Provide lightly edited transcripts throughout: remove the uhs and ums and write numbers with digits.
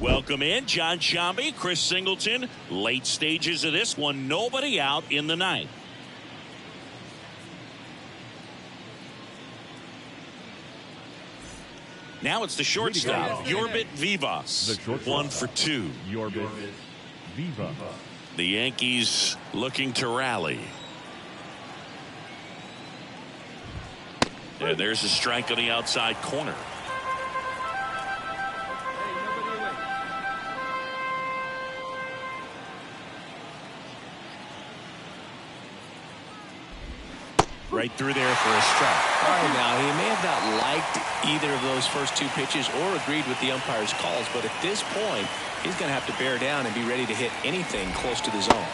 Welcome in, John Shambi, Chris Singleton. Late stages of this one, nobody out in the ninth. Now it's the shortstop, Yorbit Vivas. 1 for 2. Yorbit Vivas. The Yankees looking to rally. And there's a strike on the outside corner. Right through there for a strike. All right, now, he may have not liked either of those first two pitches or agreed with the umpire's calls, but at this point, he's going to have to bear down and be ready to hit anything close to the zone.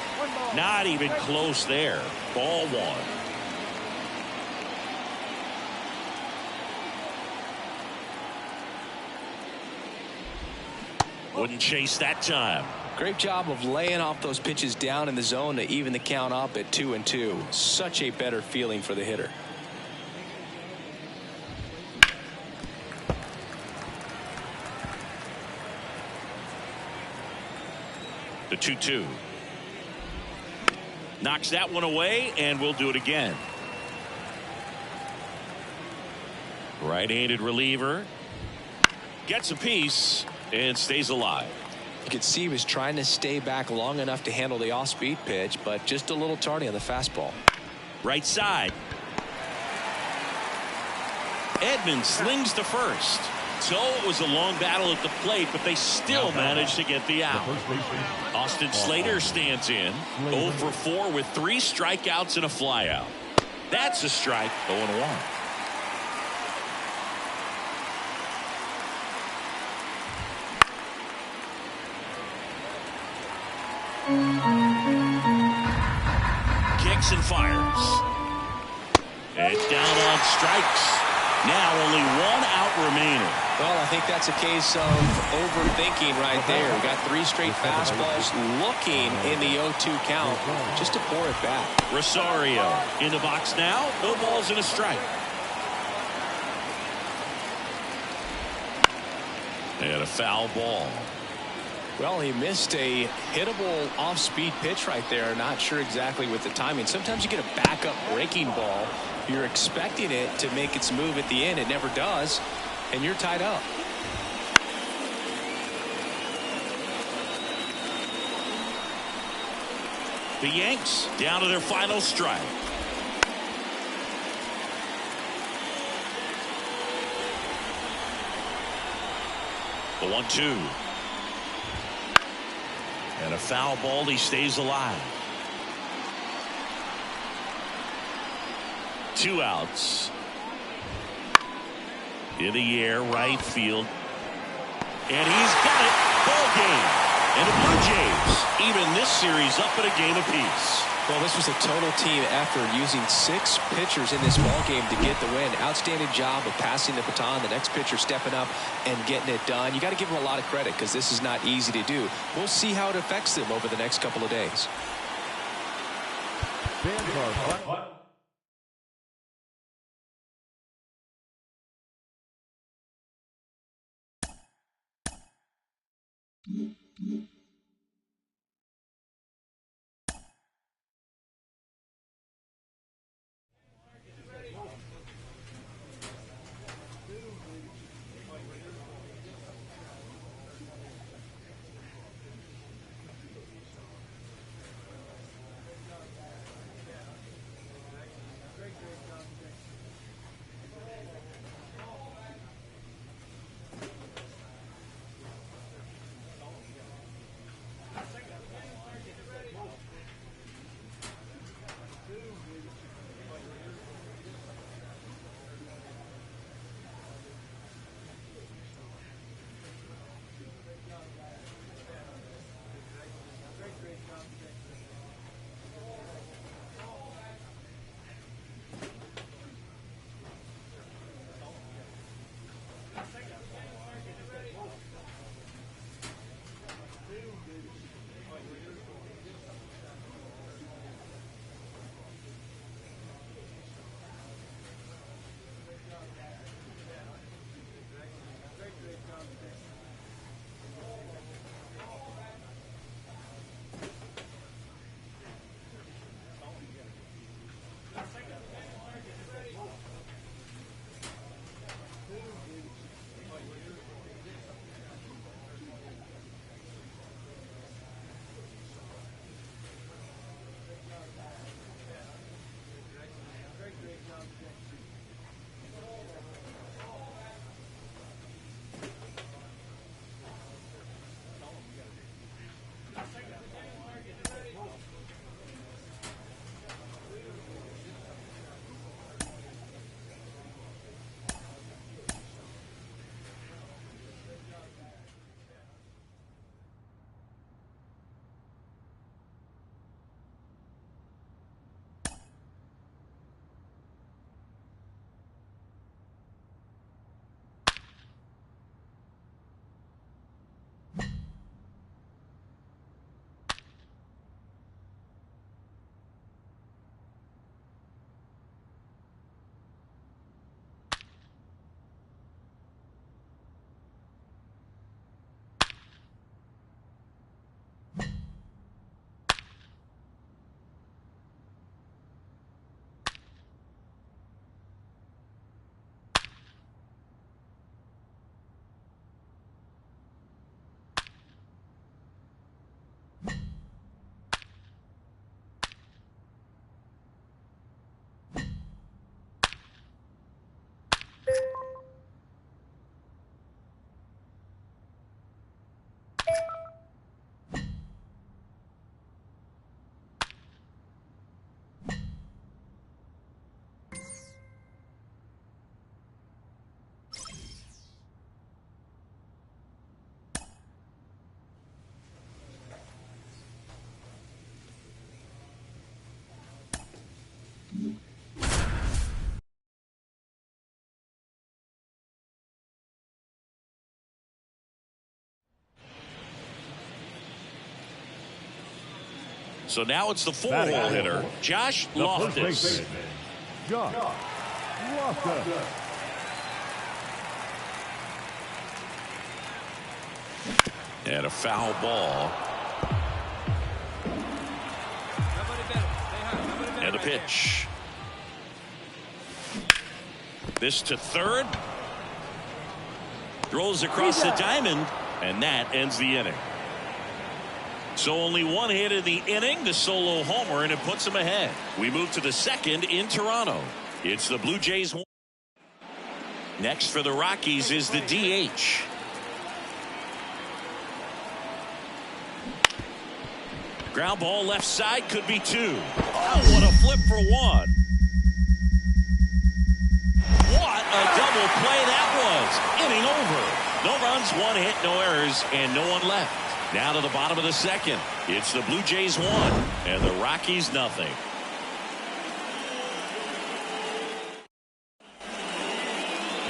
Not even close there. Ball one. Wouldn't chase that time. Great job of laying off those pitches down in the zone to even the count up at 2-2. Such a better feeling for the hitter. The 2-2. Knocks that one away, and we'll do it again. Right-handed reliever. Gets a piece and stays alive. You could see he was trying to stay back long enough to handle the off-speed pitch, but just a little tardy on the fastball. Right side. Edmonds slings to first. So it was a long battle at the plate, but they still managed to get the out. Austin Slater stands in. 0 for 4 with 3 strikeouts and a flyout. That's a strike. 0-1. Kicks and fires. And down on strikes. Now only 1 out remaining. Well, I think that's a case of overthinking right there. We got 3 straight fastballs looking in the 0-2 count just to pour it back. Rosario in the box now. No balls and a strike. And a foul ball. Well, he missed a hittable off-speed pitch right there. Not sure exactly with the timing. Sometimes you get a backup breaking ball. You're expecting it to make its move at the end. It never does, and you're tied up. The Yanks down to their final strike. The 1-2. And a foul ball. He stays alive. 2 outs. In the air, right field. And he's got it. Ball game. And the Blue Jays even this series up at a game apiece. Well, this was a total team effort, using 6 pitchers in this ball game to get the win. Outstanding job of passing the baton. The next pitcher stepping up and getting it done. You got to give them a lot of credit because this is not easy to do. We'll see how it affects them over the next couple of days. So now it's the 4-hole hitter, Josh Loftus. Josh Loftus. And a foul ball. And a pitch. This to third. Throws across the diamond, and that ends the inning. So only one hit in the inning, the solo homer, and it puts them ahead. We move to the second in Toronto. It's the Blue Jays. Next for the Rockies is the DH. Ground ball left side, could be two. Oh, what a flip for one. What a double play that was. Inning over. No runs, one hit, no errors, and no one left. Now to the bottom of the second. It's the Blue Jays 1 and the Rockies nothing.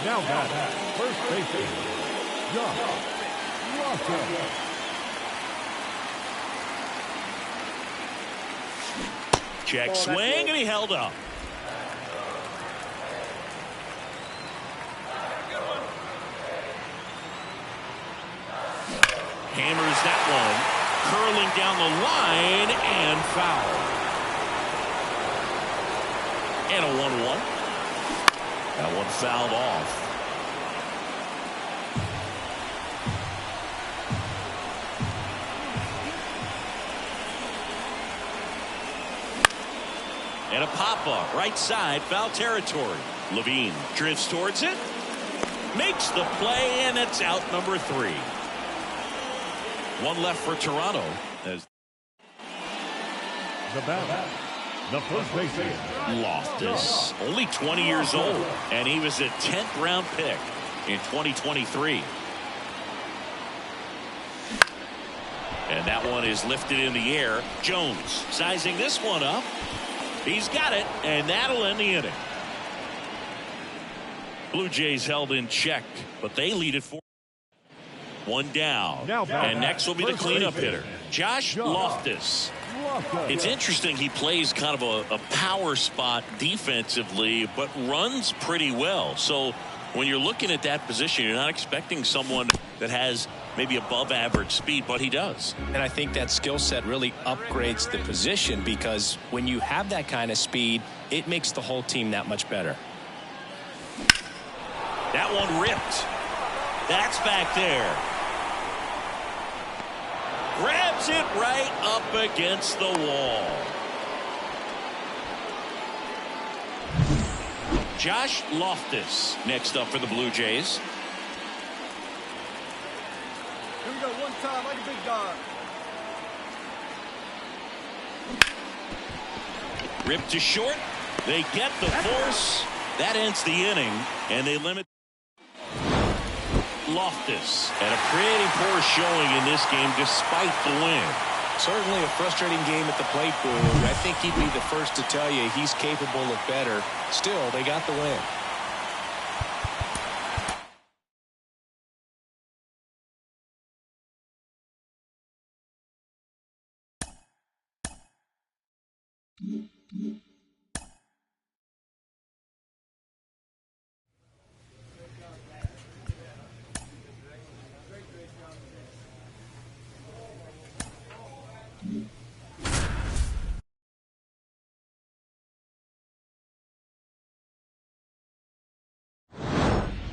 Now back, first baseman, Josh Loftus. Check swing, and he held up. Hammers that one, curling down the line, and foul. And a 1-1. That one fouled off. And a pop-up, right side, foul territory. Levine drifts towards it, makes the play, and it's out number 3. One left for Toronto. As the batter, the first baseman, Loftus, only 20 years old, and he was a 10th round pick in 2023. And that one is lifted in the air. Jones sizing this one up. He's got it, and that'll end the inning. Blue Jays held in check, but they lead it 4. One down. And next will be the cleanup hitter, Josh Loftus. It's interesting, he plays kind of a power spot defensively, but runs pretty well. So when you're looking at that position, you're not expecting someone that has maybe above average speed, but he does. And I think that skill set really upgrades the position, because when you have that kind of speed, it makes the whole team that much better. That one ripped. That's back there. Grabs it right up against the wall. Josh Loftus next up for the Blue Jays. Here we go, one time like a big dog. Ripped to short. They get the force. That ends the inning, and they limit Loftus. And a pretty poor showing in this game despite the win. Certainly a frustrating game at the plate, Boo. I think he'd be the first to tell you he's capable of better. Still, they got the win.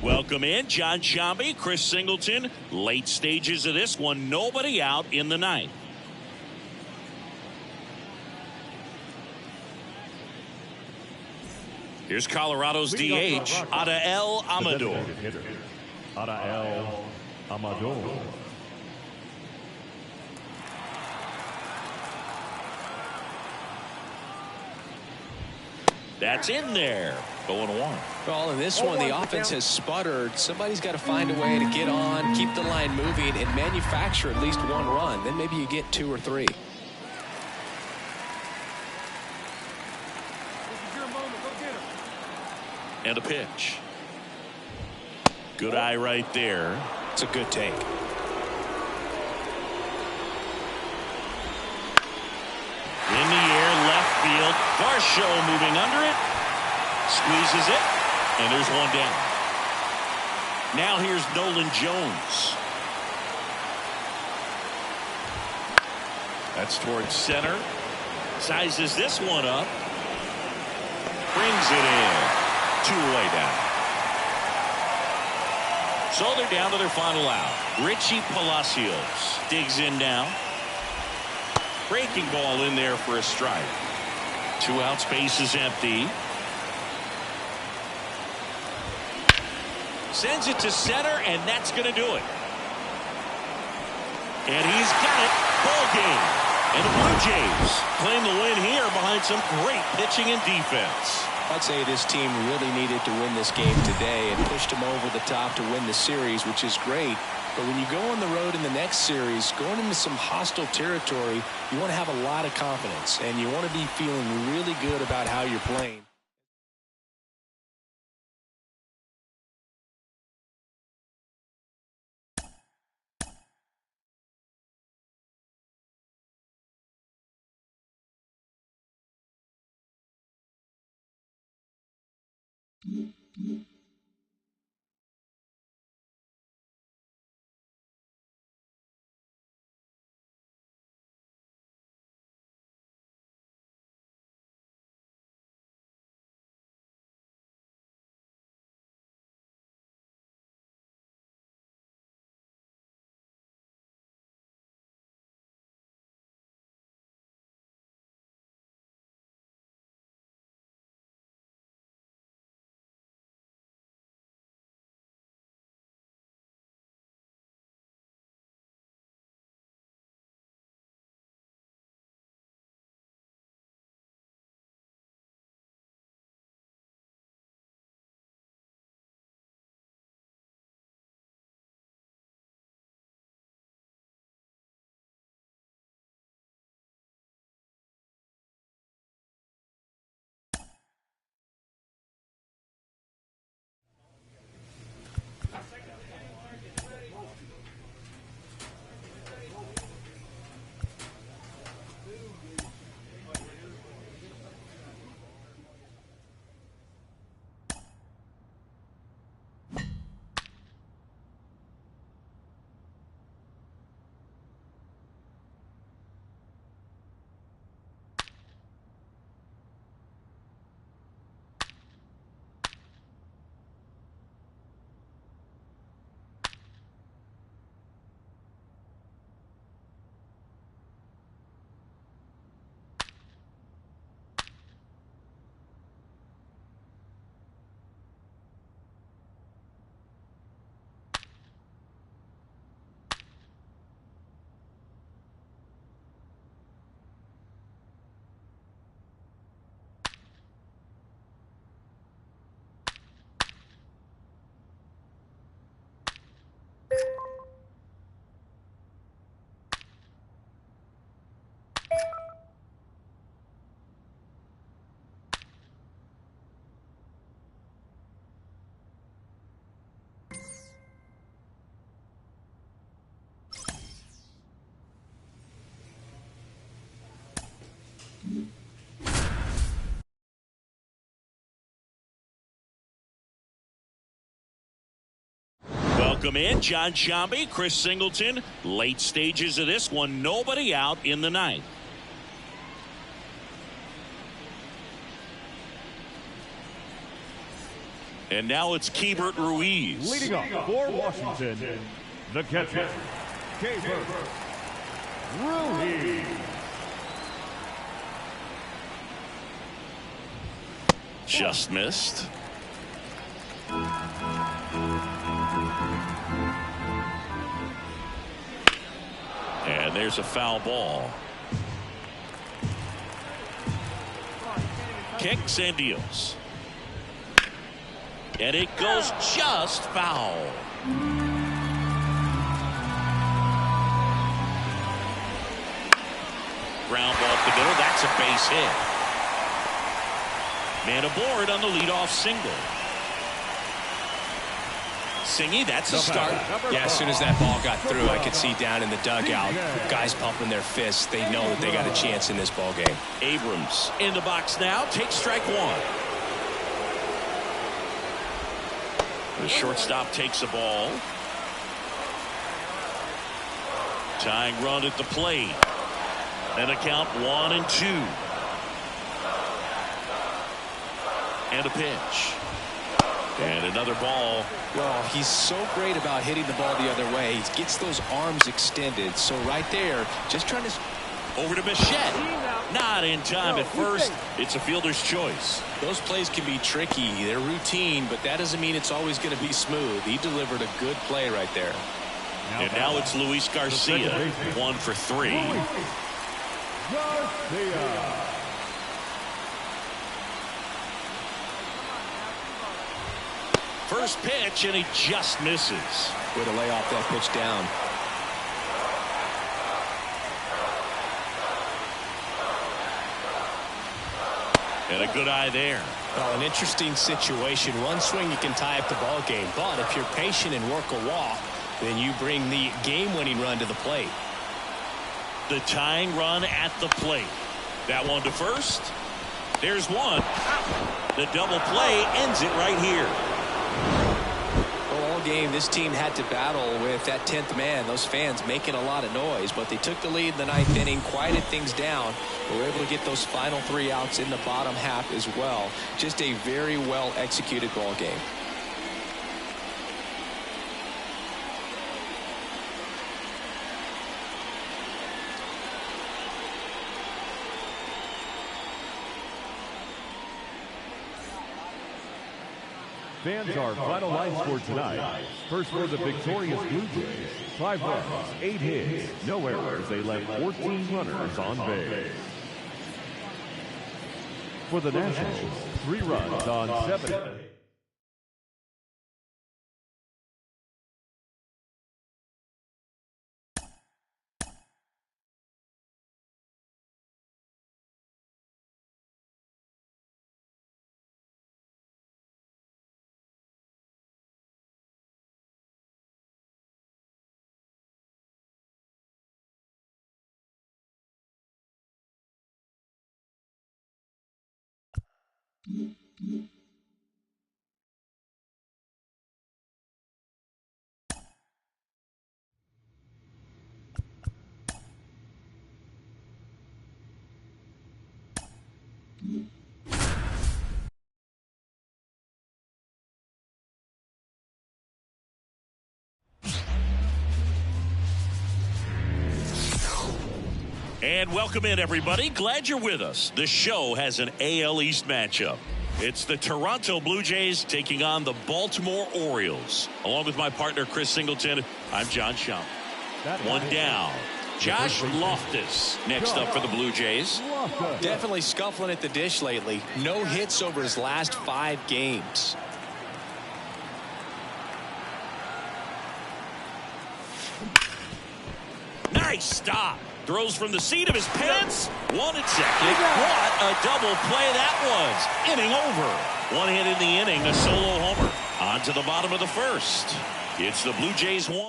Welcome in, John Shambi, Chris Singleton. Late stages of this one, nobody out in the ninth. Here's Colorado's DH, Adael Amador. Adael Amador. That's in there. 0-1. Well, in this one, the offense has sputtered. Somebody's got to find a way to get on, keep the line moving, and manufacture at least one run. Then maybe you get 2 or 3. This is your moment. Go get him. And a pitch. Good eye right there. It's a good take. In the air, left field. Varsho moving under it. Squeezes it. And there's one down. Now here's Nolan Jones. That's towards center. Sizes this one up. Brings it in. 2 away down. So they're down to their final out. Richie Palacios digs in now. Breaking ball in there for a strike. 2 outs, base is empty. Sends it to center, and that's going to do it. And he's got it. Ball game. And the Blue Jays claim the win here behind some great pitching and defense. I'd say this team really needed to win this game today and pushed them over the top to win the series, which is great. But when you go on the road in the next series, going into some hostile territory, you want to have a lot of confidence, and you want to be feeling really good about how you're playing. Welcome in, John Sciambi, Chris Singleton. Late stages of this one, nobody out in the ninth. And now it's Keibert Ruiz. Leading up for Washington, the catcher, Keibert Ruiz. Just missed. And there's a foul ball. Kicks and deals. And it goes just foul. Ground ball up the middle. That's a base hit. Man aboard on the leadoff single. Singy, that's a start. Yeah, as soon as that ball got through, I could see down in the dugout, guys pumping their fists. They know that they got a chance in this ball game. Abrams in the box now. Takes strike one. The shortstop takes a ball. Tying run at the plate. And a count 1-2. And a pitch. And another ball. Well, he's so great about hitting the ball the other way. He gets those arms extended. So right there, just trying to... Over to Bichette. Not in time at first. It's a fielder's choice. Those plays can be tricky. They're routine, but that doesn't mean it's always going to be smooth. He delivered a good play right there. And now it's Luis Garcia. 1 for 3. First pitch, and he just misses. Way to lay off that pitch down. And a good eye there. Well, an interesting situation. One swing, you can tie up the ball game. But if you're patient and work a walk, then you bring the game-winning run to the plate. The tying run at the plate. That one to first. There's one. The double play ends it right here. Well, all game, this team had to battle with that 10th man. Those fans making a lot of noise, but they took the lead in the 9th inning, quieted things down. They were able to get those final 3 outs in the bottom half as well. Just a very well-executed ball game. Fans, our final line score tonight. First for the victorious Blue Jays, 5 runs, 8 hits, no errors. They left 14 runners on base. For the Nationals, 3 runs on 7. And welcome in, everybody. Glad you're with us. The show has an AL East matchup. It's the Toronto Blue Jays taking on the Baltimore Orioles. Along with my partner, Chris Singleton, I'm John Schaum. One down. Josh Loftus next up for the Blue Jays. Definitely scuffling at the dish lately. No hits over his last 5 games. Nice stop. Throws from the seat of his pants. 1 at second. What a double play that was. Inning over. 1 hit in the inning, a solo homer. On to the bottom of the first. It's the Blue Jays 1.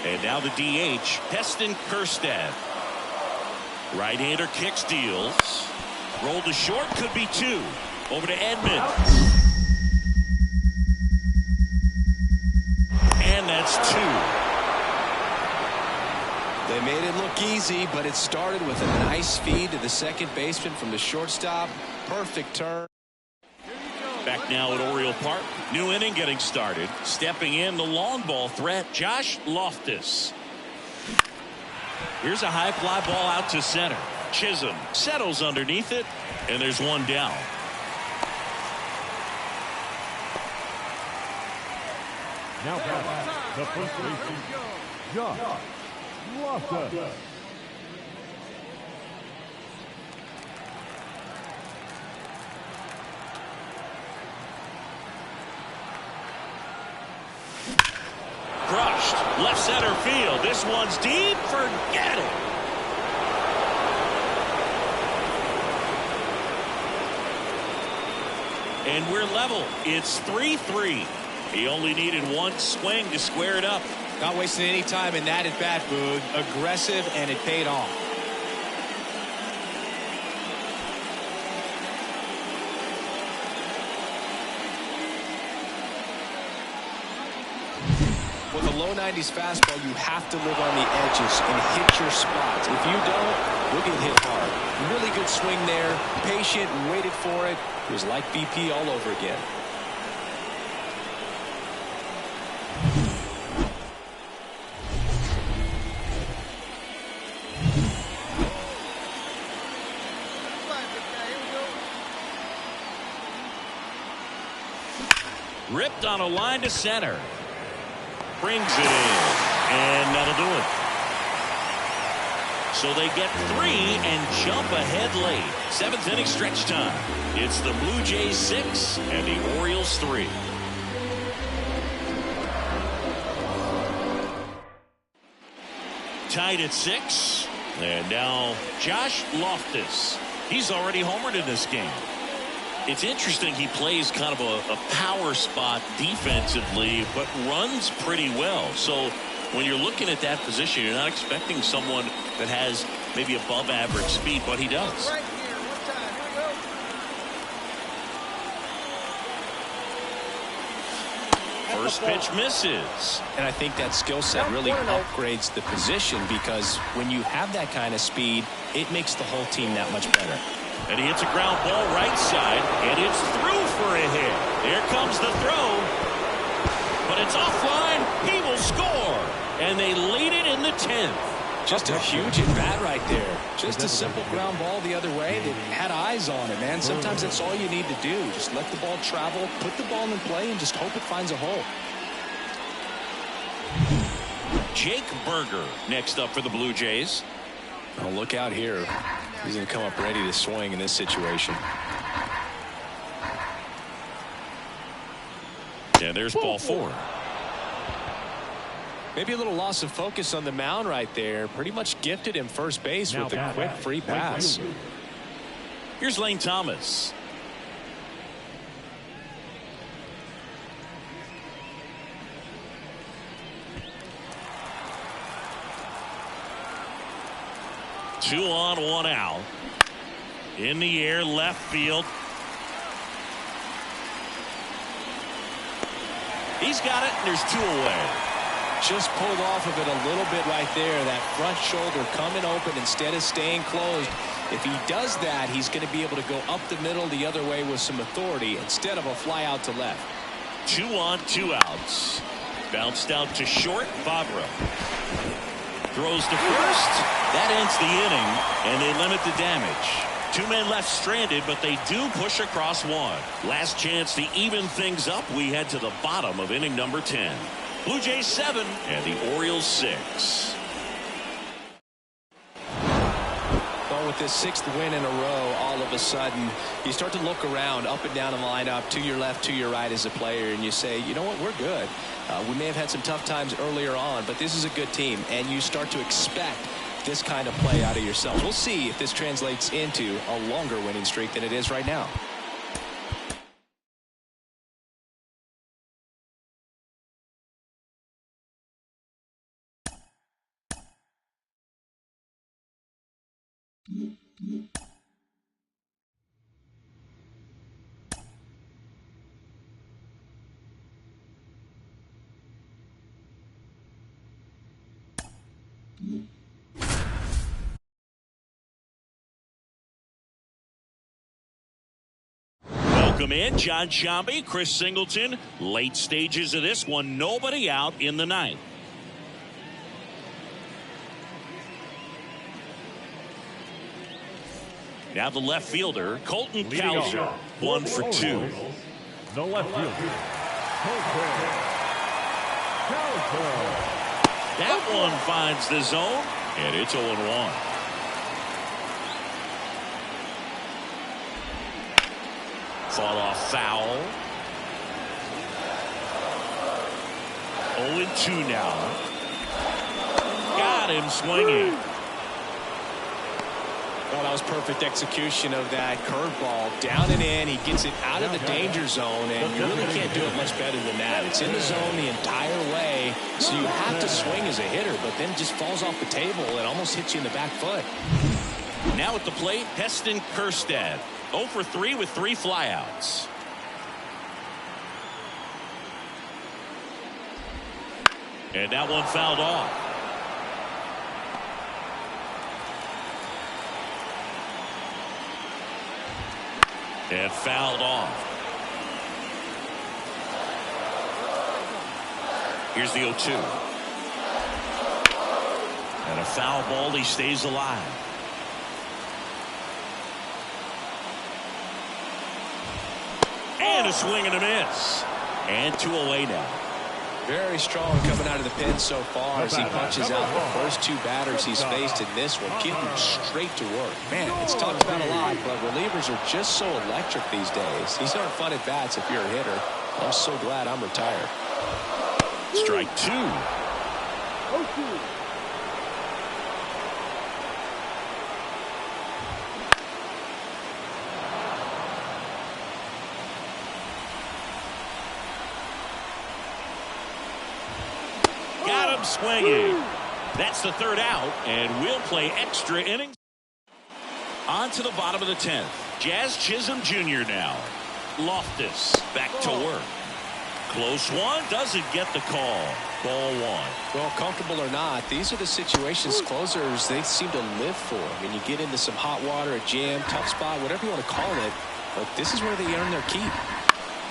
And now the DH, Heston Kjerstad. Right-hander kicks, deals. Rolled to short, could be 2. Over to Edmonds. And that's 2. They made it look easy, but it started with a nice feed to the second baseman from the shortstop. Perfect turn. Back now at Oriole Park. New inning getting started. Stepping in, the long ball threat, Josh Loftus. Here's a high fly ball out to center. Chisholm settles underneath it, and there's 1 down. Now back, the first baseman, Josh Loftus. Crushed. Left center field. This one's deep. Forget it. And we're level. It's 3-3. He only needed one swing to square it up. Not wasting any time in that at bat, Boog. Aggressive, and it paid off. With a low 90s fastball, you have to live on the edges and hit your spots. If you don't, you'll get hit hard. Really good swing there. Patient, waited for it. It was like BP all over again. Ripped on a line to center. Brings it in. And that'll do it. So they get 3 and jump ahead late. 7th inning stretch time. It's the Blue Jays 6 and the Orioles 3. Tied at 6. And now Josh Loftus. He's already homered in this game. It's interesting he plays kind of a power spot defensively, but runs pretty well. So when you're looking at that position, you're not expecting someone that has maybe above average speed, but he does. Right here, one time. Here we go. First pitch misses. And I think that skill set really upgrades the position, because when you have that kind of speed, it makes the whole team that much better. And he hits a ground ball right side, and it's through for a hit. Here comes the throw. But it's offline. He will score. And they lead it in the 10th. Just a huge at-bat right there. Just a simple ground ball the other way that had eyes on it, man. Sometimes that's all you need to do. Just let the ball travel, put the ball in play, and just hope it finds a hole. Jake Berger next up for the Blue Jays. Oh, look out here. He's going to come up ready to swing in this situation. And there's ball 4. Maybe a little loss of focus on the mound right there. Pretty much gifted him first base with a quick free pass. Here's Lane Thomas. Two on, 1 out. In the air, left field. He's got it, and there's 2 away. Just pulled off of it a little bit right there. That front shoulder coming open instead of staying closed. If he does that, he's going to be able to go up the middle the other way with some authority instead of a fly out to left. 2 on, 2 outs. Bounced out to short. Favre throws to first. That ends the inning, and they limit the damage. 2 men left stranded, but they do push across 1. Last chance to even things up. We head to the bottom of inning number 10. Blue Jays 7 and the Orioles 6. Well, with this 6th win in a row, all of a sudden you start to look around up and down the lineup, to your left, to your right as a player, and you say, you know what, we're good. We may have had some tough times earlier on, but this is a good team, and you start to expect this kind of play out of yourselves. We'll see if this translates into a longer winning streak than it is right now. Welcome in, John Shambi, Chris Singleton. Late stages of this one, nobody out in the 9th. Now the left fielder, Colton Cowser, 1 for 2. The left fielder, Colton Cowser. That one finds the zone, and it's 0-1. Fall off foul. 0-2 now. Got him swinging. Oh, that was perfect execution of that curveball. Down and in. He gets it out of the danger zone, and you really can't do it much better than that. It's in the zone the entire way, so you have to swing as a hitter, but then it just falls off the table and almost hits you in the back foot. Now at the plate, Heston Kjerstad. 0 for 3 with 3 flyouts. And that one fouled off. And fouled off. Here's the 0-2. And a foul ball. He stays alive. And a swing and a miss. And 2 away now. Very strong coming out of the pen so far as he punches out the first 2 batters he's faced in this one. Keep him straight to work. Man, it's talked about a lot, but relievers are just so electric these days. These aren't fun at bats if you're a hitter. I'm so glad I'm retired. Strike 2. Got him swinging. That's the 3rd out, and we'll play extra innings. On to the bottom of the 10th. Jazz Chisholm Jr. now. Loftus back to work. Close one, doesn't get the call. Ball 1. Well, comfortable or not, these are the situations closers they seem to live for. I mean, you get into some hot water, a jam, tough spot, whatever you want to call it, but this is where they earn their keep.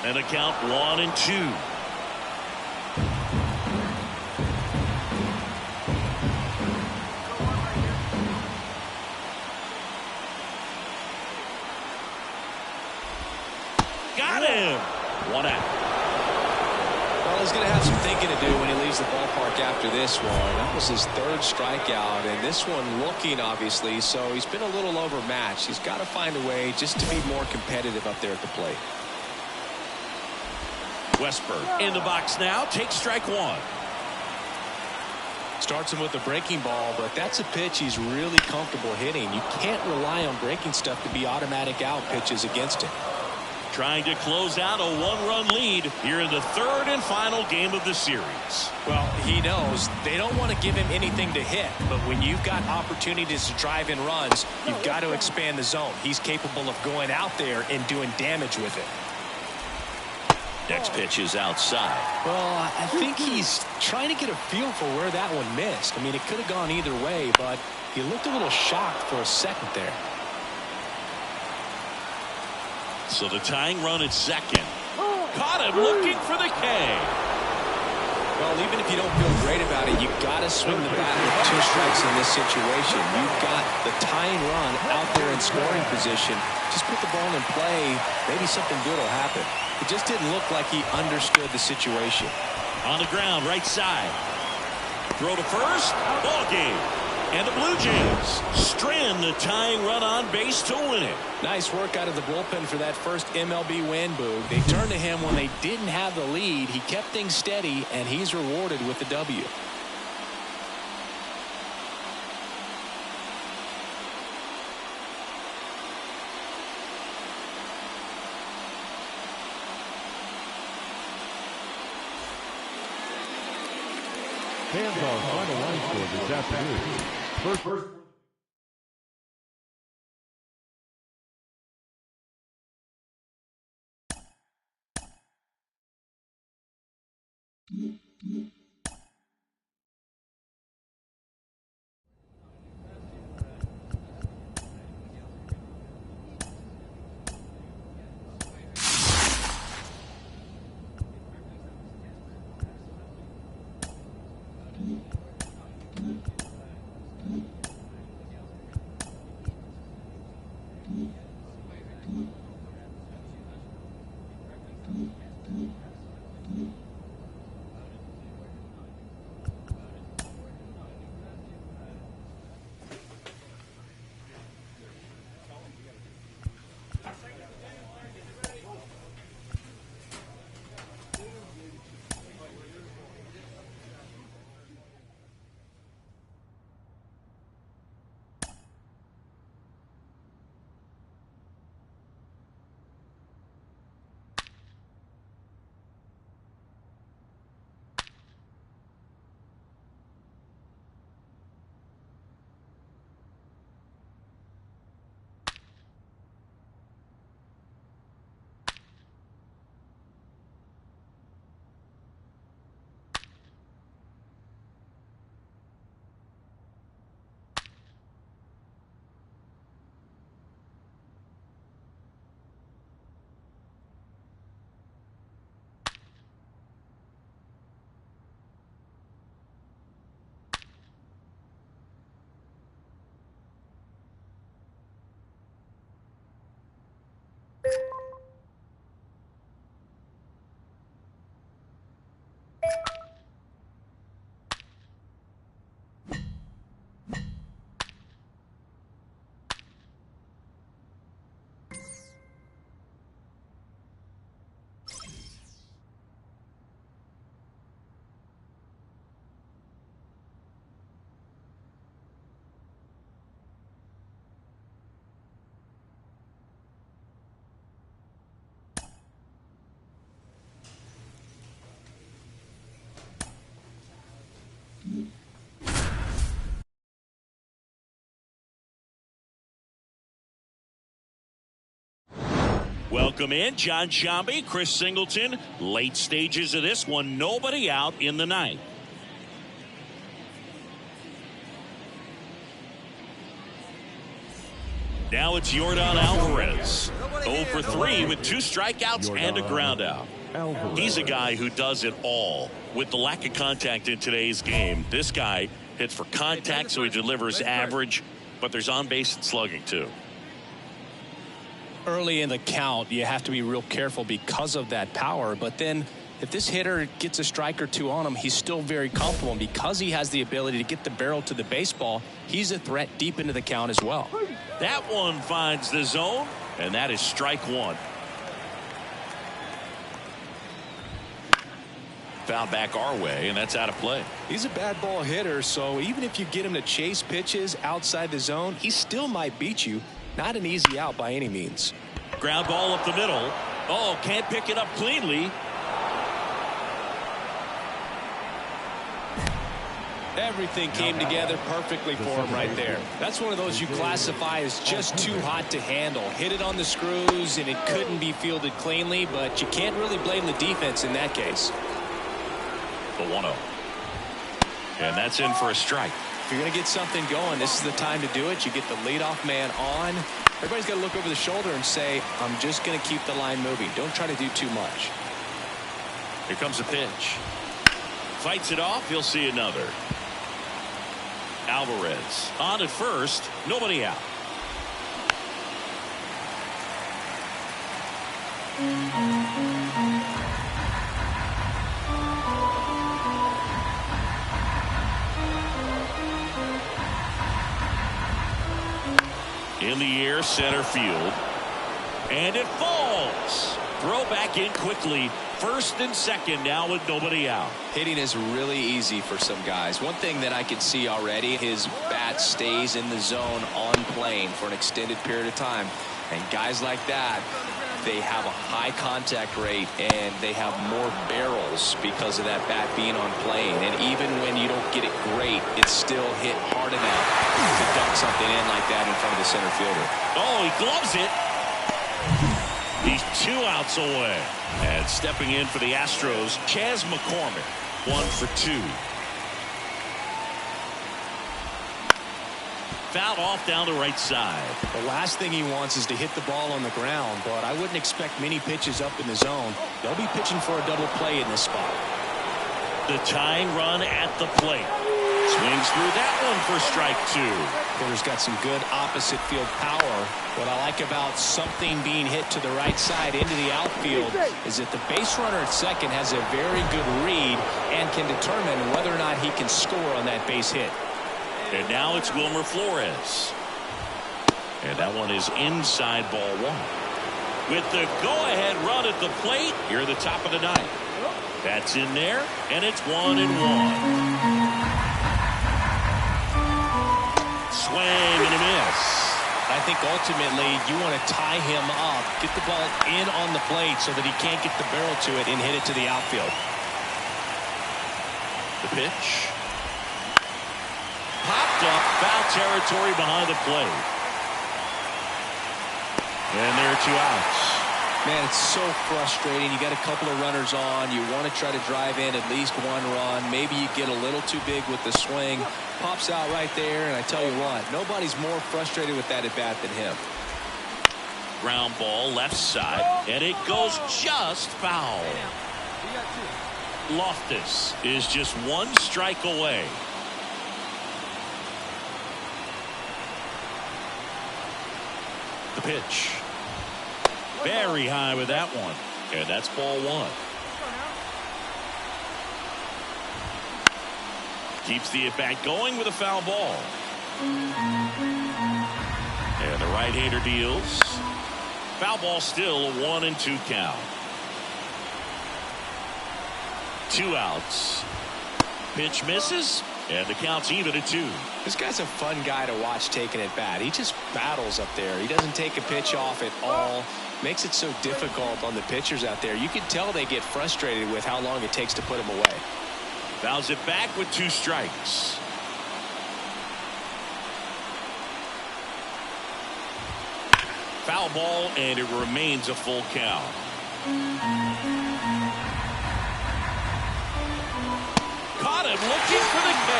And the count 1-2. Got him. 1 out. Well, he's going to have some thinking to do when he leaves the ballpark after this one. That was his 3rd strikeout, and this one looking, obviously, so he's been a little overmatched. He's got to find a way just to be more competitive up there at the plate. Westberg in the box now. Takes strike 1. Starts him with a breaking ball, but that's a pitch he's really comfortable hitting. You can't rely on breaking stuff to be automatic out pitches against him. Trying to close out a 1-run lead here in the 3rd and final game of the series. Well, he knows they don't want to give him anything to hit, but when you've got opportunities to drive in runs, you've got to expand the zone. He's capable of going out there and doing damage with it. Next pitch is outside. Well, I think he's trying to get a feel for where that one missed. I mean, it could have gone either way, but he looked a little shocked for a second there. So the tying run at 2nd. Caught him looking for the K. Well, even if you don't feel great about it, you've got to swing the bat with 2 strikes in this situation. You've got the tying run out there in scoring position. Just put the ball in play. Maybe something good will happen. It just didn't look like he understood the situation. On the ground, right side. Throw to first. Ball game. And the Blue Jays strand the tying run on base to win it. Nice work out of the bullpen for that first MLB win, Boog. They turned to him when they didn't have the lead. He kept things steady, and he's rewarded with the W. Fans our final line score this afternoon. First. Welcome in, John Shambi, Chris Singleton. Late stages of this one, nobody out in the ninth. Now it's Yordan Alvarez. 0 for 3 with 2 strikeouts and a ground out. He's a guy who does it all. With the lack of contact in today's game, this guy hits for contact, so he delivers average, but there's on base and slugging too. Early in the count, you have to be real careful because of that power. But then if this hitter gets a strike or two on him, he's still very comfortable. And because he has the ability to get the barrel to the baseball, he's a threat deep into the count as well. That one finds the zone, and that is strike one. Foul back our way, and that's out of play. He's a bad ball hitter, so even if you get him to chase pitches outside the zone, he still might beat you. Not an easy out by any means. Ground ball up the middle. Oh, can't pick it up cleanly. Everything came together perfectly for him right there. That's one of those you classify as just too hot to handle. Hit it on the screws, and it couldn't be fielded cleanly, but you can't really blame the defense in that case. The 1-0. And that's in for a strike. If you're going to get something going, this is the time to do it. You get the leadoff man on. Everybody's got to look over the shoulder and say, I'm just going to keep the line moving. Don't try to do too much. Here comes the pitch. Fights it off. He'll see another. Alvarez on at first. Nobody out. In the air, center field. And it falls. Throw back in quickly. First and second now with nobody out. Hitting is really easy for some guys. One thing that I can see already, his bat stays in the zone on plane for an extended period of time. And guys like that, they have a high contact rate and they have more barrels because of that bat being on plane. And even when you don't get it great, it's still hit hard enough to dunk something in like that in front of the center fielder. Oh, he gloves it. He's 2 outs away. And stepping in for the Astros, Chas McCormick, 1 for 2. Fouled off down the right side. The last thing he wants is to hit the ball on the ground, but I wouldn't expect many pitches up in the zone. They'll be pitching for a double play in this spot. The tying run at the plate. Swings through that one for strike 2. Hitter's got some good opposite field power. What I like about something being hit to the right side into the outfield is that the base runner at second has a very good read and can determine whether or not he can score on that base hit. And now it's Wilmer Flores. And that one is inside ball 1. With the go-ahead run at the plate, here at the top of the ninth. That's in there, and it's 1-1. Swing and a miss. I think ultimately you want to tie him up, get the ball in on the plate so that he can't get the barrel to it and hit it to the outfield. The pitch. Popped up, foul territory behind the plate. And there are 2 outs. Man, it's so frustrating. You got a couple of runners on. You want to try to drive in at least 1 run. Maybe you get a little too big with the swing. Pops out right there, and I tell you what, nobody's more frustrated with that at bat than him. Ground ball left side, and it goes just foul. Loftus is just 1 strike away. The pitch. Very high with that one. And that's ball 1. Keeps the at-bat going with a foul ball. And the right-hander deals. Foul ball still a 1-2 count. 2 outs. Pitch misses. And the count's even at 2. This guy's a fun guy to watch taking at bat. He just battles up there. He doesn't take a pitch off at all. Makes it so difficult on the pitchers out there. You can tell they get frustrated with how long it takes to put him away. Fouls it back with 2 strikes. foul ball, and it remains a full count. Caught him looking for the K.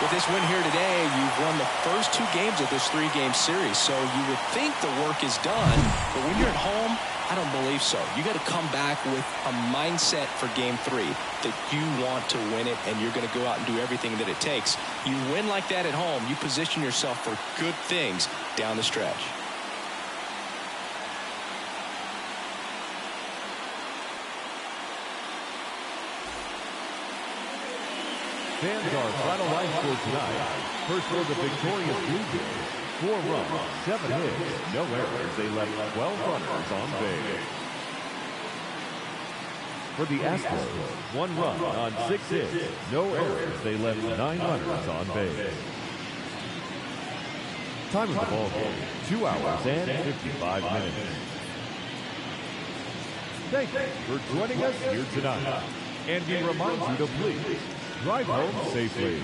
With this win here today, you've won the first 2 games of this 3-game series, so you would think the work is done, but when you're at home, I don't believe so. You got to come back with a mindset for Game 3 that you want to win it, and you're going to go out and do everything that it takes. You win like that at home, you position yourself for good things down the stretch. Fans our final line score tonight. First for the victorious Blue Jays, 4 runs, 7 hits, no errors. They left 12 runners on base. For the Astros, 1 run on 6 hits, no errors. They left 9 runners on base. Time of the ball game, 2 hours and 55 minutes. Thank you for joining us here tonight. And we remind you to please drive home safely.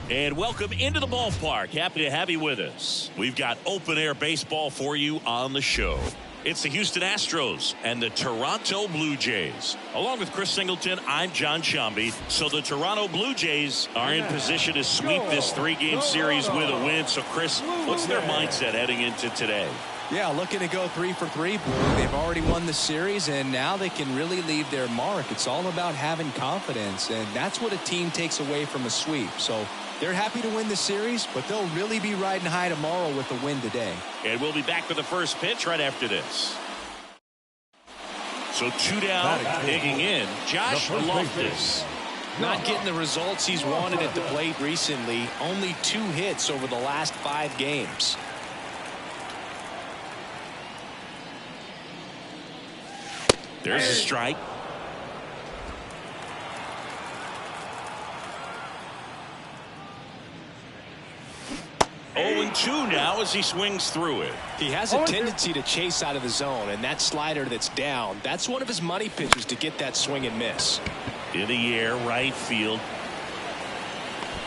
And welcome into the ballpark. Happy to have you with us. We've got open air baseball for you on the show. It's the Houston Astros and the Toronto Blue Jays. Along with Chris Singleton, I'm John Shambi. So the Toronto Blue Jays are in position to sweep this 3-game series with a win. So Chris, what's their mindset heading into today? Yeah, looking to go 3 for 3. They've already won the series, and now they can really leave their mark. It's all about having confidence, and that's what a team takes away from a sweep. So they're happy to win the series, but they'll really be riding high tomorrow with the win today. And we'll be back for the first pitch right after this. So 2 down, digging in, Josh Loftus. Not getting the results he's wanted at the plate recently. Only 2 hits over the last 5 games. There's a strike. Oh, 0-2 now as he swings through it. He has a tendency to chase out of the zone, and that slider that's down, that's one of his money pitches to get that swing and miss. In the air, right field.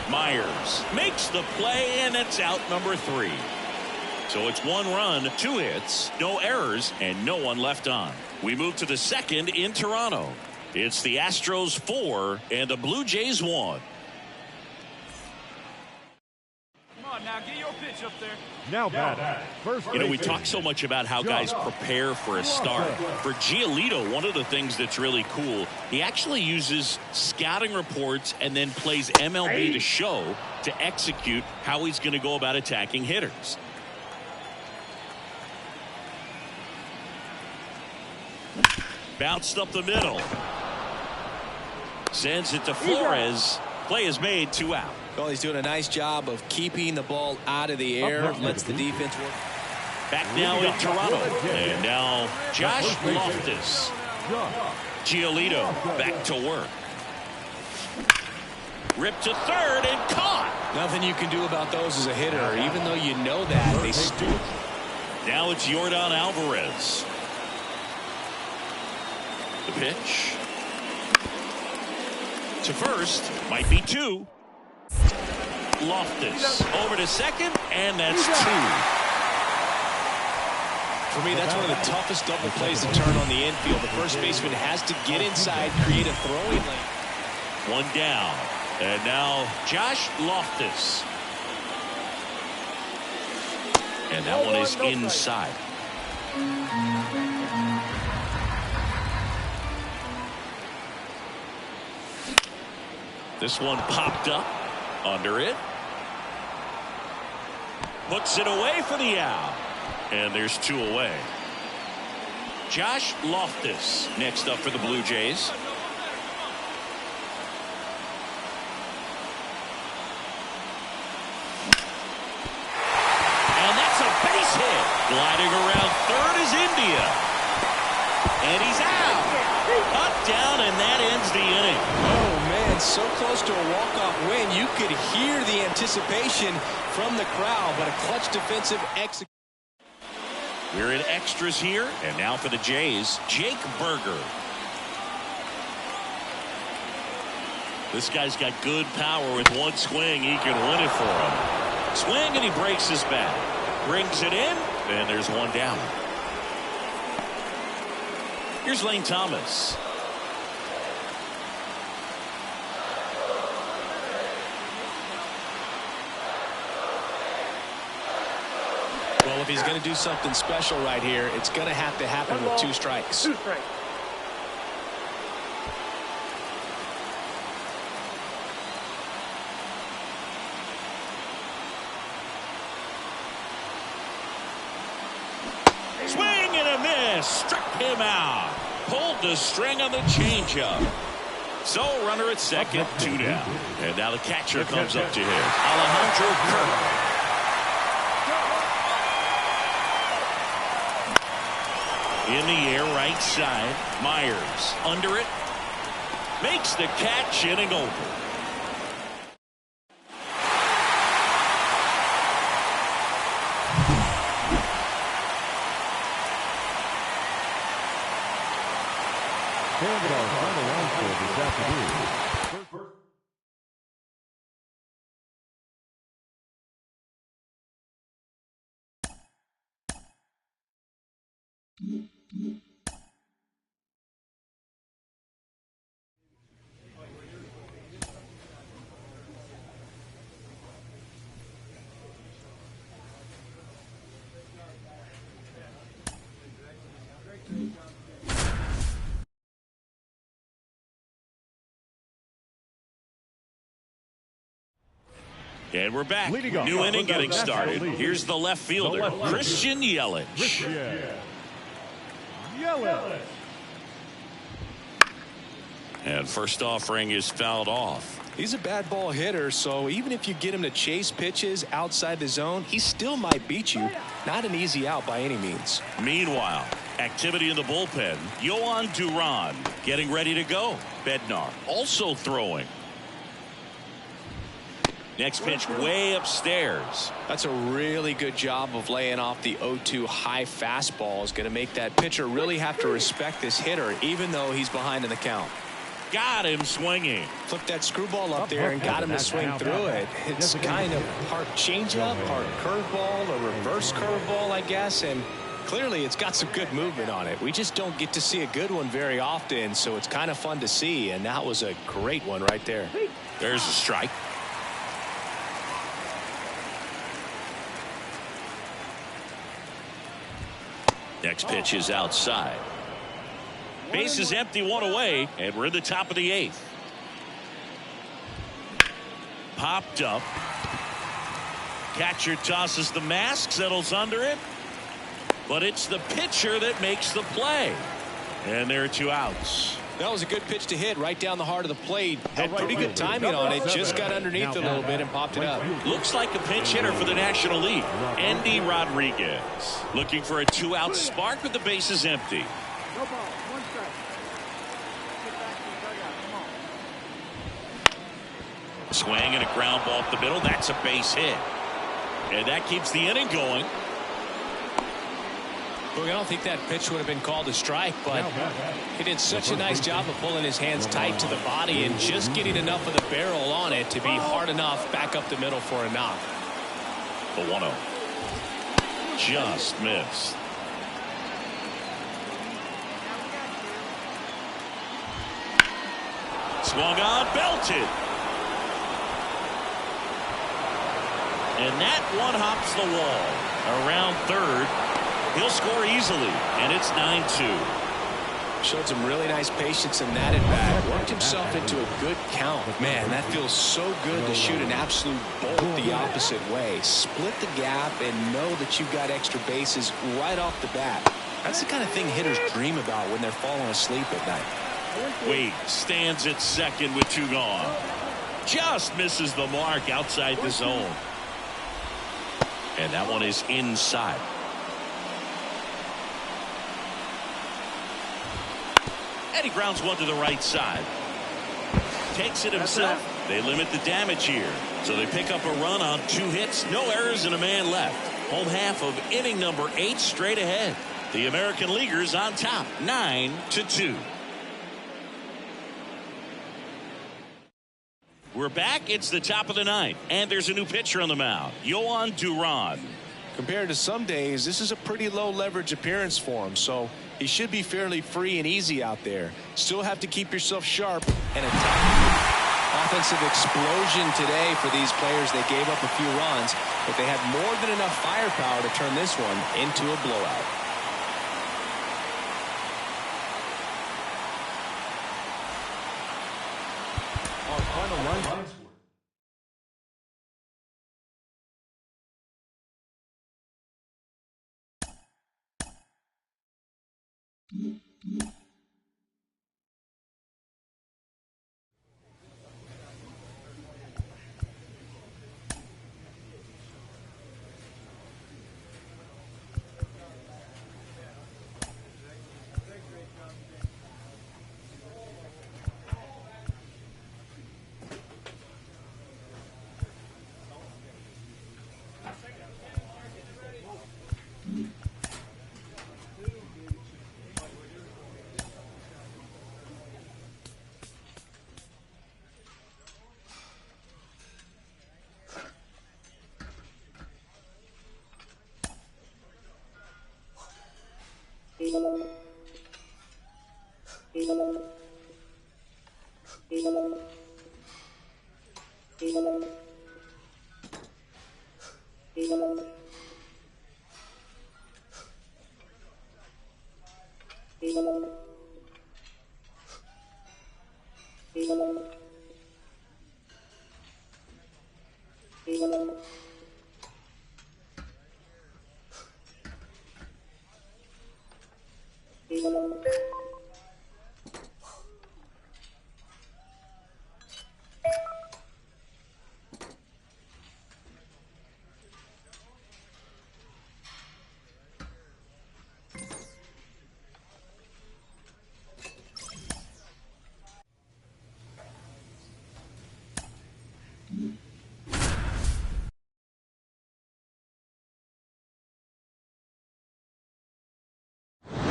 Myers makes the play, and it's out number 3. So it's 1 run, 2 hits, no errors, and no one left on. We move to the second in Toronto. It's the Astros 4 and the Blue Jays 1. Come on now, get your pitch up there. Now batting. First, we talk so much about how guys prepare for a start. For Giolito, one of the things that's really cool, he actually uses scouting reports and then plays MLB The Show to execute how he's going to go about attacking hitters. Bounced up the middle. Sends it to Flores. Play is made, 2 out. Well, he's doing a nice job of keeping the ball out of the air. Lets the defense work. Back now in Toronto. And now Josh Loftus. Giolito back to work. Ripped to third and caught. Nothing you can do about those as a hitter. Even though you know that, they still. Now it's Yordan Alvarez. The pitch. To first. Might be two. Loftus. Over to second. And that's two. For me, that's one of the toughest double plays to turn on the infield. The first baseman has to get inside, create a throwing lane. One down. And now Josh Loftus. And that one is inside. This one popped up. Under it. Puts it away for the out. And there's two away. Josh Loftus next up for the Blue Jays. Gliding around third is India. And he's out. Up, down, and that ends the inning. Oh, man, so close to a walk-off win. You could hear the anticipation from the crowd, but a clutch defensive execution. We're in extras here, and now for the Jays, Jake Berger. This guy's got good power. With one swing, he can win it for him. Swing, and he breaks his bat. Brings it in. And there's one down. Here's Lane Thomas. Well, if he's going to do something special right here, it's going to have to happen with two strikes. Struck him out. Pulled the string on the changeup. So runner at second, two down. And now the catcher comes up to hit. Alejandro Kirk. In the air, right side. Myers under it. Makes the catch, inning over. And our final line score this afternoon. And we're back. New inning getting started. Here's the left fielder, Christian Yelich. And first offering is fouled off. He's a bad ball hitter, so even if you get him to chase pitches outside the zone, he still might beat you. Not an easy out by any means. Meanwhile, activity in the bullpen. Yohan Duran getting ready to go. Bednar also throwing. Next pitch way upstairs. That's a really good job of laying off the 0-2 high fastball. Is going to make that pitcher really have to respect this hitter, even though he's behind in the count. Got him swinging. Flipped that screwball up there and got him to swing through it. It's kind of part changeup, part curveball, a reverse curveball, I guess, and clearly it's got some good movement on it. We just don't get to see a good one very often, so it's kind of fun to see, and that was a great one right there. There's a strike. Next pitch is outside. Base is empty, one away, and we're in the top of the eighth. Popped up. Catcher tosses the mask, settles under it. But it's the pitcher that makes the play. And there are two outs. That was a good pitch to hit right down the heart of the plate. Had pretty good timing on it. Just got underneath a little bit and popped it up. Looks like a pinch hitter for the National League. Andy Rodriguez looking for a two-out spark with the bases empty. No ball. One strike. Get back to the dugout. Swing and a ground ball up the middle. That's a base hit. And that keeps the inning going. Look, I don't think that pitch would have been called a strike, but he did such a nice job of pulling his hands tight to the body and just getting enough of the barrel on it to be hard enough back up the middle for a knock. The 1-0. Just missed. Swung on, belted. And that one hops the wall. Around third. He'll score easily, and it's 9-2. Showed some really nice patience in that at bat. Worked himself into a good count. Man, that feels so good to shoot an absolute bolt the opposite way. Split the gap and know that you've got extra bases right off the bat. That's the kind of thing hitters dream about when they're falling asleep at night. Wade stands at second with 2 gone. Just misses the mark outside the zone. And that one is inside. And he grounds one to the right side. Takes it himself. They limit the damage here. So they pick up a run on 2 hits, no errors, and a man left. Home half of inning number 8 straight ahead. The American Leaguers on top, 9-2. We're back. It's the top of the 9th, and there's a new pitcher on the mound, Yohan Duran. Compared to some days, this is a pretty low leverage appearance for him, so he should be fairly free and easy out there. Still have to keep yourself sharp and attack. Offensive explosion today for these players. They gave up a few runs, but they had more than enough firepower to turn this one into a blowout. Our final line score.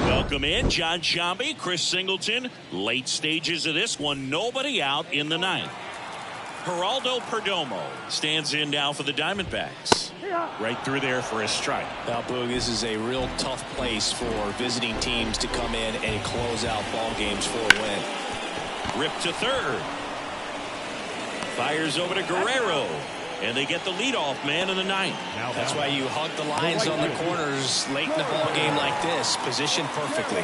Welcome in, John Sciambi, Chris Singleton. Late stages of this one, nobody out in the 9th. Geraldo Perdomo stands in now for the Diamondbacks. Right through there for a strike. Now, Boog, this is a real tough place for visiting teams to come in and close out ball games for a win. Ripped to third. Fires over to Guerrero. And they get the leadoff man in the 9th. That's why you hug the lines on the corners late in the ball game like this. Positioned perfectly.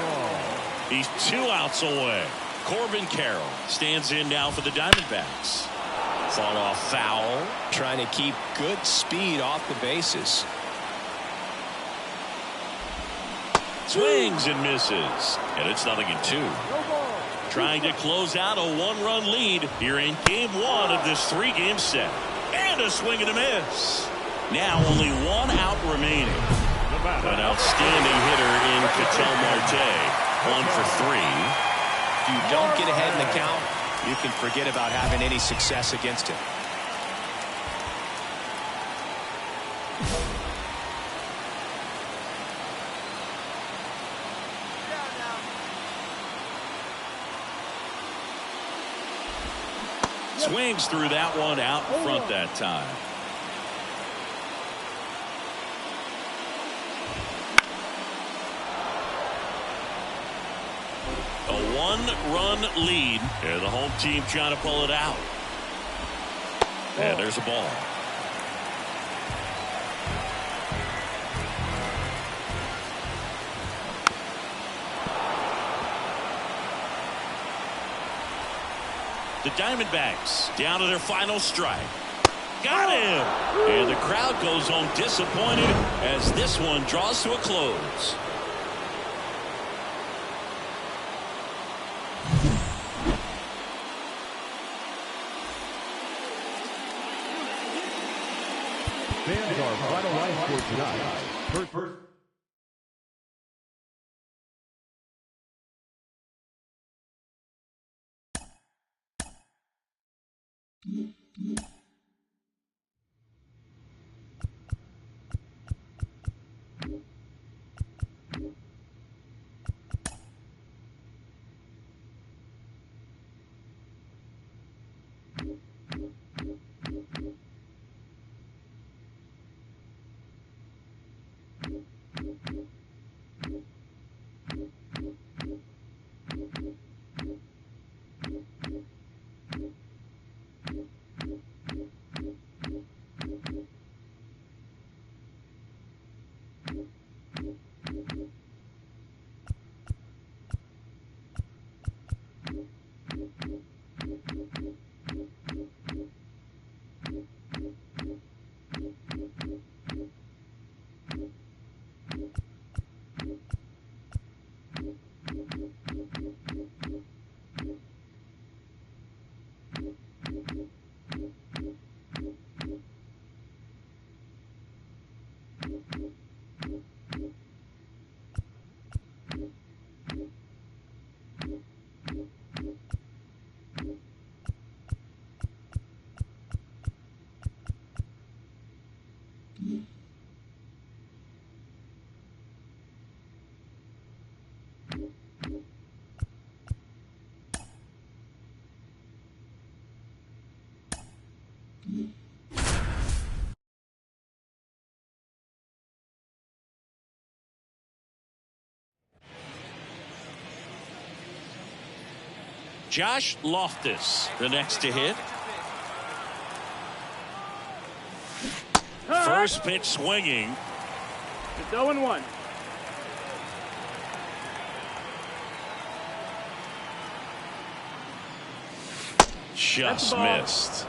He's 2 outs away. Corbin Carroll stands in now for the Diamondbacks. Fought off foul. Trying to keep good speed off the bases. Swings and misses. And it's 0-2. Trying to close out a 1-run lead here in game 1 of this 3-game set. And a swing and a miss. Now only 1 out remaining. An outstanding hitter in Ketel Marte. 1 for 3. If you don't get ahead in the count, you can forget about having any success against him. Swings through that one out in front that time. A one-run lead. And the home team trying to pull it out. And there's a ball. The Diamondbacks down to their final strike. Got him! And the crowd goes home disappointed as this one draws to a close. Fans our final line for tonight. First. Josh Loftus, the next to hit. First pitch swinging. It's 0-1. Just missed.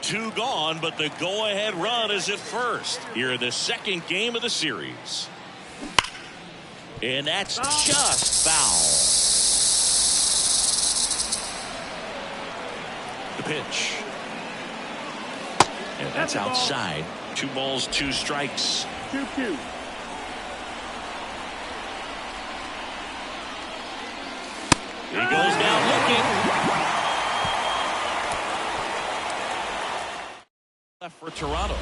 Two gone, but the go-ahead run is at first here in the second game of the series. And that's just foul. The pitch. And that's outside. 2 balls, 2 strikes. 2-2. He goes down looking. Left for Toronto.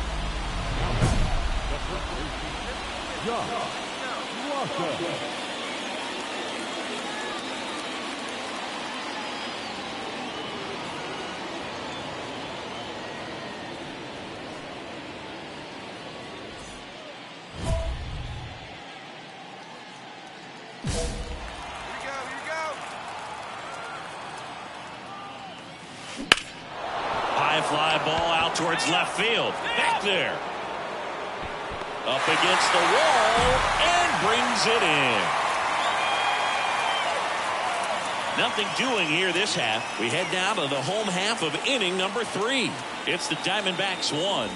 Fly ball out towards left field. Back there. Up against the wall and brings it in. Nothing doing here this half. We head down to the home half of inning number 3. It's the Diamondbacks 1.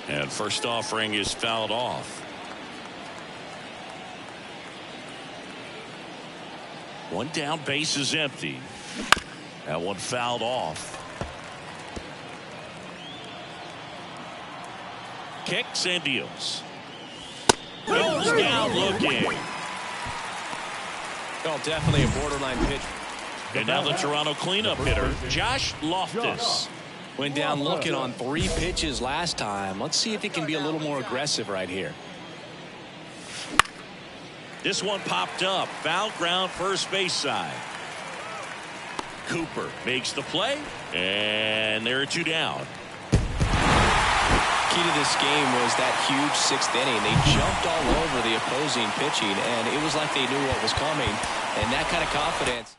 And first offering is fouled off. One down, base is empty. That one fouled off. Kicks and deals. Goes down looking. Oh, definitely a borderline pitch. And now the Toronto cleanup hitter, Josh Loftus. Went down looking on 3 pitches last time. Let's see if he can be a little more aggressive right here. This one popped up. Foul ground, first base side. Cooper makes the play, and there are 2 down. Key to this game was that huge 6th inning. They jumped all over the opposing pitching, and it was like they knew what was coming. And that kind of confidence.